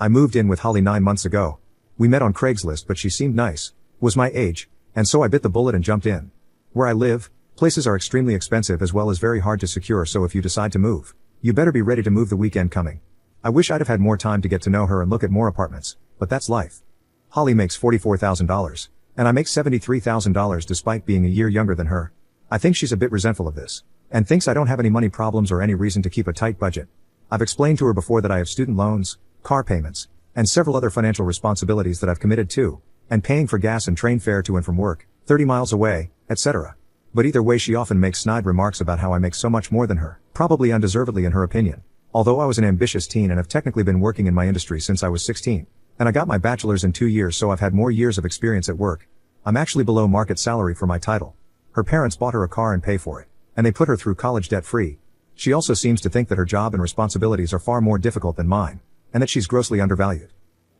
I moved in with Holly 9 months ago. We met on Craigslist, but she seemed nice, was my age, and so I bit the bullet and jumped in. Where I live, places are extremely expensive as well as very hard to secure, so if you decide to move, you better be ready to move the weekend coming. I wish I'd have had more time to get to know her and look at more apartments, but that's life. Holly makes $44,000, and I make $73,000 despite being a year younger than her. I think she's a bit resentful of this, and thinks I don't have any money problems or any reason to keep a tight budget. I've explained to her before that I have student loans, car payments, and several other financial responsibilities that I've committed to, and paying for gas and train fare to and from work, 30 miles away, etc. But either way, she often makes snide remarks about how I make so much more than her, probably undeservedly in her opinion. Although I was an ambitious teen and have technically been working in my industry since I was 16, and I got my bachelor's in 2 years, so I've had more years of experience at work. I'm actually below market salary for my title. Her parents bought her a car and pay for it, and they put her through college debt-free. She also seems to think that her job and responsibilities are far more difficult than mine, and that she's grossly undervalued.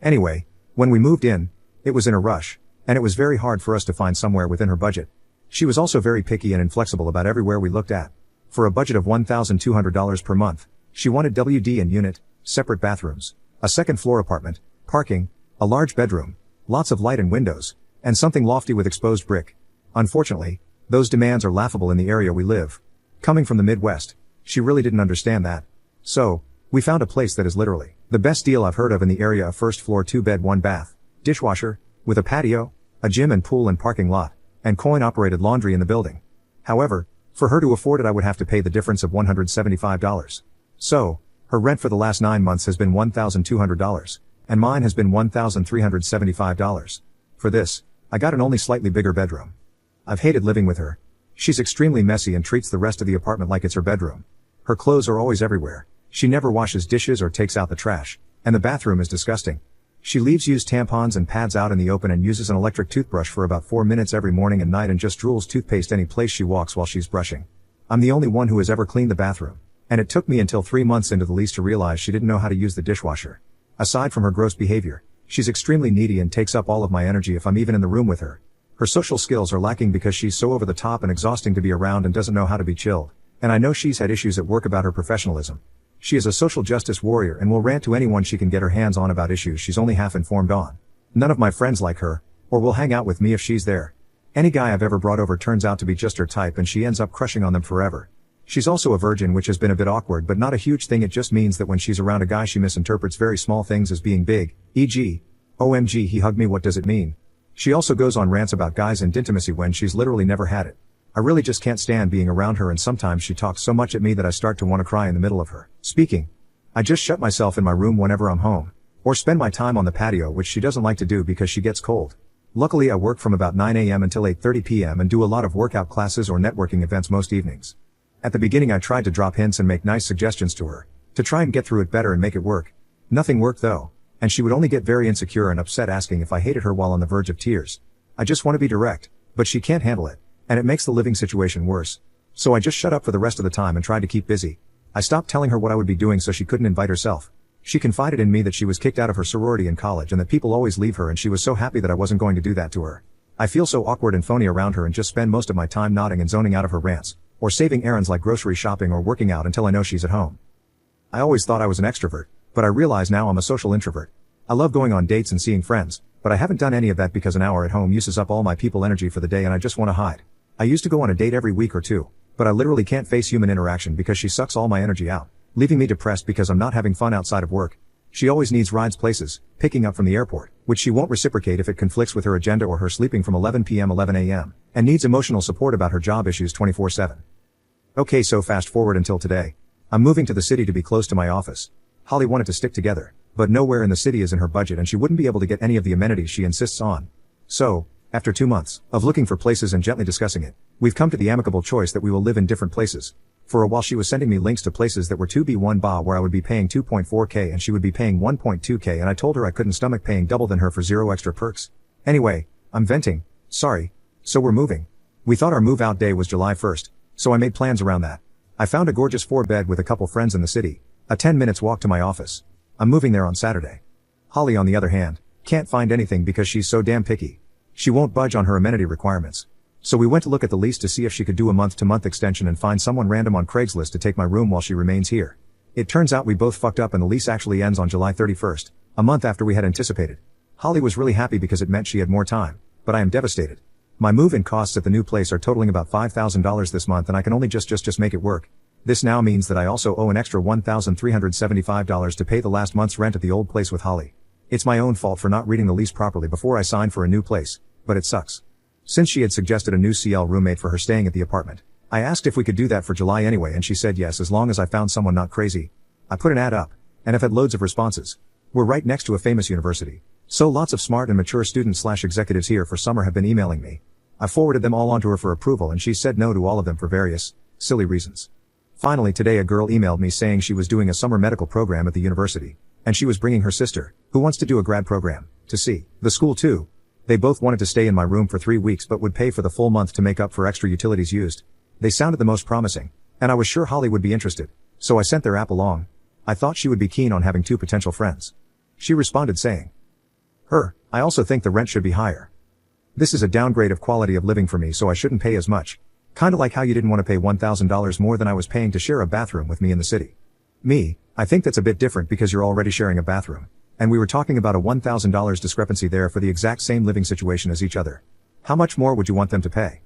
Anyway, when we moved in, it was in a rush, and it was very hard for us to find somewhere within her budget. She was also very picky and inflexible about everywhere we looked at. For a budget of $1,200 per month, she wanted WD and unit, separate bathrooms, a second-floor apartment, parking, a large bedroom, lots of light and windows, and something lofty with exposed brick. Unfortunately, those demands are laughable in the area we live. Coming from the Midwest, she really didn't understand that. So, we found a place that is literally the best deal I've heard of in the area: a first-floor 2-bed 1-bath, dishwasher, with a patio, a gym and pool and parking lot, and coin-operated laundry in the building. However, for her to afford it, I would have to pay the difference of $175. So, her rent for the last 9 months has been $1,200, and mine has been $1,375. For this, I got an only slightly bigger bedroom. I've hated living with her. She's extremely messy and treats the rest of the apartment like it's her bedroom. Her clothes are always everywhere. She never washes dishes or takes out the trash, and the bathroom is disgusting. She leaves used tampons and pads out in the open and uses an electric toothbrush for about 4 minutes every morning and night, and just drools toothpaste any place she walks while she's brushing. I'm the only one who has ever cleaned the bathroom, and it took me until 3 months into the lease to realize she didn't know how to use the dishwasher. Aside from her gross behavior, she's extremely needy and takes up all of my energy if I'm even in the room with her. Her social skills are lacking because she's so over the top and exhausting to be around and doesn't know how to be chilled. And I know she's had issues at work about her professionalism. She is a social justice warrior and will rant to anyone she can get her hands on about issues she's only half informed on. None of my friends like her, or will hang out with me if she's there. Any guy I've ever brought over turns out to be just her type, and she ends up crushing on them forever. She's also a virgin, which has been a bit awkward, but not a huge thing. It just means that when she's around a guy, she misinterprets very small things as being big, e.g., OMG, he hugged me, what does it mean? She also goes on rants about guys and intimacy when she's literally never had it. I really just can't stand being around her, and sometimes she talks so much at me that I start to want to cry in the middle of her speaking. I just shut myself in my room whenever I'm home, or spend my time on the patio, which she doesn't like to do because she gets cold. Luckily, I work from about 9 a.m. until 8:30 p.m. and do a lot of workout classes or networking events most evenings. At the beginning, I tried to drop hints and make nice suggestions to her, to try and get through it better and make it work. Nothing worked though, and she would only get very insecure and upset, asking if I hated her while on the verge of tears. I just want to be direct, but she can't handle it, and it makes the living situation worse. So I just shut up for the rest of the time and tried to keep busy. I stopped telling her what I would be doing so she couldn't invite herself. She confided in me that she was kicked out of her sorority in college and that people always leave her, and she was so happy that I wasn't going to do that to her. I feel so awkward and phony around her and just spend most of my time nodding and zoning out of her rants, or saving errands like grocery shopping or working out until I know she's at home. I always thought I was an extrovert, but I realize now I'm a social introvert. I love going on dates and seeing friends, but I haven't done any of that because an hour at home uses up all my people energy for the day and I just want to hide. I used to go on a date every week or two, but I literally can't face human interaction because she sucks all my energy out, leaving me depressed because I'm not having fun outside of work. She always needs rides places, picking up from the airport, which she won't reciprocate if it conflicts with her agenda or her sleeping from 11 p.m. 11 a.m., and needs emotional support about her job issues 24/7. Okay, so fast forward until today. I'm moving to the city to be close to my office. Holly wanted to stick together, but nowhere in the city is in her budget and she wouldn't be able to get any of the amenities she insists on. So, after 2 months of looking for places and gently discussing it, we've come to the amicable choice that we will live in different places. For a while she was sending me links to places that were 2B1 where I would be paying 2.4k and she would be paying 1.2k, and I told her I couldn't stomach paying double than her for zero extra perks. Anyway, I'm venting. Sorry. So we're moving. We thought our move out day was July 1st, so I made plans around that. I found a gorgeous 4-bed with a couple friends in the city, a 10 minutes walk to my office. I'm moving there on Saturday. Holly, on the other hand, can't find anything because she's so damn picky. She won't budge on her amenity requirements. So we went to look at the lease to see if she could do a month-to-month extension and find someone random on Craigslist to take my room while she remains here. It turns out we both fucked up and the lease actually ends on July 31st, A month after we had anticipated. Holly was really happy because it meant she had more time, but I am devastated. My move-in costs at the new place are totaling about $5,000 this month and I can only just make it work. This now means that I also owe an extra $1,375 to pay the last month's rent at the old place with Holly. It's my own fault for not reading the lease properly before I signed for a new place, but it sucks. Since she had suggested a new CL roommate for her staying at the apartment, I asked if we could do that for July anyway and she said yes as long as I found someone not crazy. I put an ad up, and have had loads of responses. We're right next to a famous university, so lots of smart and mature students/executives here for summer have been emailing me. I forwarded them all onto her for approval and she said no to all of them for various, silly reasons. Finally today a girl emailed me saying she was doing a summer medical program at the university, and she was bringing her sister, who wants to do a grad program, to see the school too. They both wanted to stay in my room for 3 weeks but would pay for the full month to make up for extra utilities used. They sounded the most promising, and I was sure Holly would be interested, so I sent their app along. I thought she would be keen on having 2 potential friends. She responded saying, I also think the rent should be higher. This is a downgrade of quality of living for me so I shouldn't pay as much. Kinda like how you didn't want to pay $1,000 more than I was paying to share a bathroom with me in the city. I think that's a bit different because you're already sharing a bathroom. And we were talking about a $1,000 discrepancy there for the exact same living situation as each other. How much more would you want them to pay?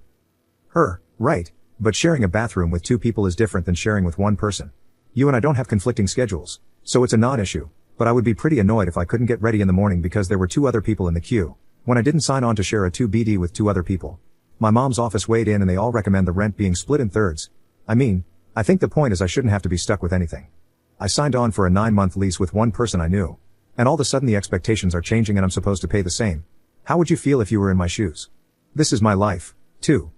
Right. But sharing a bathroom with 2 people is different than sharing with 1 person. You and I don't have conflicting schedules, so it's a non-issue. But I would be pretty annoyed if I couldn't get ready in the morning because there were 2 other people in the queue, when I didn't sign on to share a 2BD with 2 other people. My mom's office weighed in and they all recommend the rent being split in thirds. I think the point is I shouldn't have to be stuck with anything. I signed on for a 9-month lease with 1 person I knew. And all of a sudden the expectations are changing and I'm supposed to pay the same. How would you feel if you were in my shoes? This is my life, too.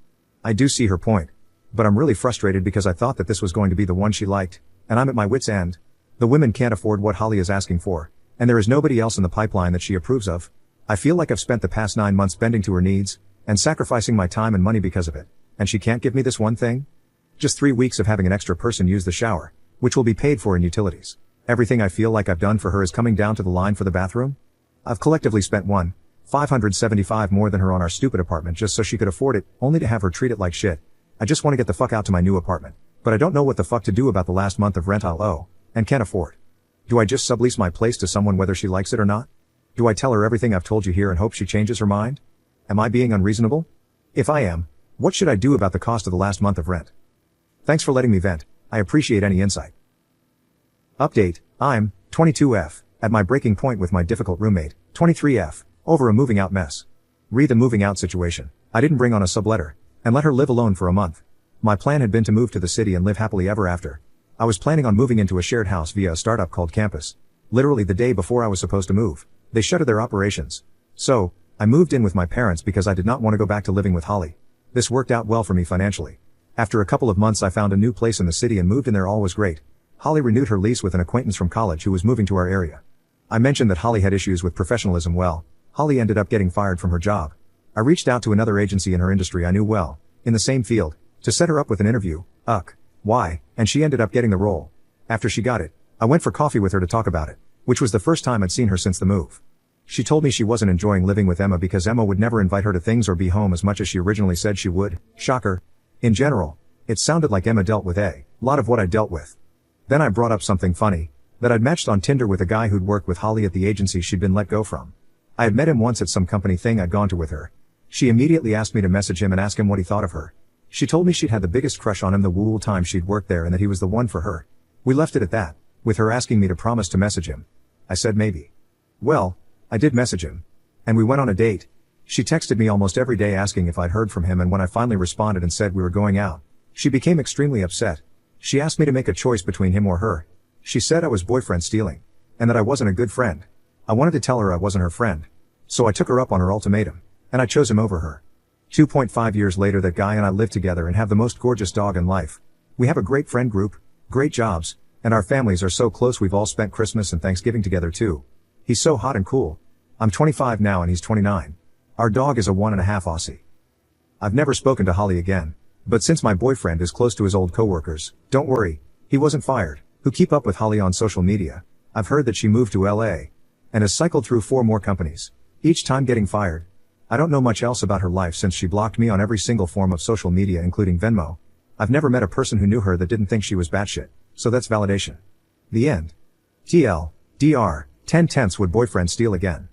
I do see her point. But I'm really frustrated because I thought that this was going to be the one she liked, and I'm at my wit's end. The women can't afford what Holly is asking for, and there is nobody else in the pipeline that she approves of. I feel like I've spent the past 9 months bending to her needs, and sacrificing my time and money because of it, and she can't give me this one thing? Just 3 weeks of having an extra person use the shower, which will be paid for in utilities. Everything I feel like I've done for her is coming down to the line for the bathroom? I've collectively spent $575 more than her on our stupid apartment just so she could afford it, only to have her treat it like shit. I just want to get the fuck out to my new apartment, but I don't know what the fuck to do about the last month of rent I'll owe, and can't afford. Do I just sublease my place to someone whether she likes it or not? Do I tell her everything I've told you here and hope she changes her mind? Am I being unreasonable? If I am, what should I do about the cost of the last month of rent? Thanks for letting me vent. I appreciate any insight. Update, I'm 22F, at my breaking point with my difficult roommate, 23F, over a moving out mess. Re the moving out situation. I didn't bring on a subletter, and let her live alone for a month. My plan had been to move to the city and live happily ever after. I was planning on moving into a shared house via a startup called Campus. Literally the day before I was supposed to move, they shuttered their operations. So, I moved in with my parents because I did not want to go back to living with Holly. This worked out well for me financially. After a couple of months I found a new place in the city and moved in there. All was great. Holly renewed her lease with an acquaintance from college who was moving to our area. I mentioned that Holly had issues with professionalism. Well, Holly ended up getting fired from her job. I reached out to another agency in her industry I knew well, in the same field, to set her up with an interview. Why? And she ended up getting the role. After she got it, I went for coffee with her to talk about it, which was the first time I'd seen her since the move. She told me she wasn't enjoying living with Emma because Emma would never invite her to things or be home as much as she originally said she would. Shocker. In general, it sounded like Emma dealt with a lot of what I dealt with. Then I brought up something funny, that I'd matched on Tinder with a guy who'd worked with Holly at the agency she'd been let go from. I had met him once at some company thing I'd gone to with her. She immediately asked me to message him and ask him what he thought of her. She told me she'd had the biggest crush on him the whole time she'd worked there and that he was the one for her. We left it at that, with her asking me to promise to message him. I said maybe. Well, I did message him. And we went on a date. She texted me almost every day asking if I'd heard from him, and when I finally responded and said we were going out, she became extremely upset. She asked me to make a choice between him or her. She said I was boyfriend stealing, and that I wasn't a good friend. I wanted to tell her I wasn't her friend. So I took her up on her ultimatum, and I chose him over her. 2.5 years later that guy and I live together and have the most gorgeous dog in life. We have a great friend group, great jobs, and our families are so close we've all spent Christmas and Thanksgiving together too. He's so hot and cool. I'm 25 now and he's 29. Our dog is a 1.5 Aussie. I've never spoken to Holly again, but since my boyfriend is close to his old coworkers, don't worry, he wasn't fired, who keep up with Holly on social media. I've heard that she moved to LA and has cycled through 4 more companies, each time getting fired. I don't know much else about her life since she blocked me on every single form of social media including Venmo. I've never met a person who knew her that didn't think she was batshit, so that's validation. The end. TL, DR, 10 tenths would boyfriend steal again?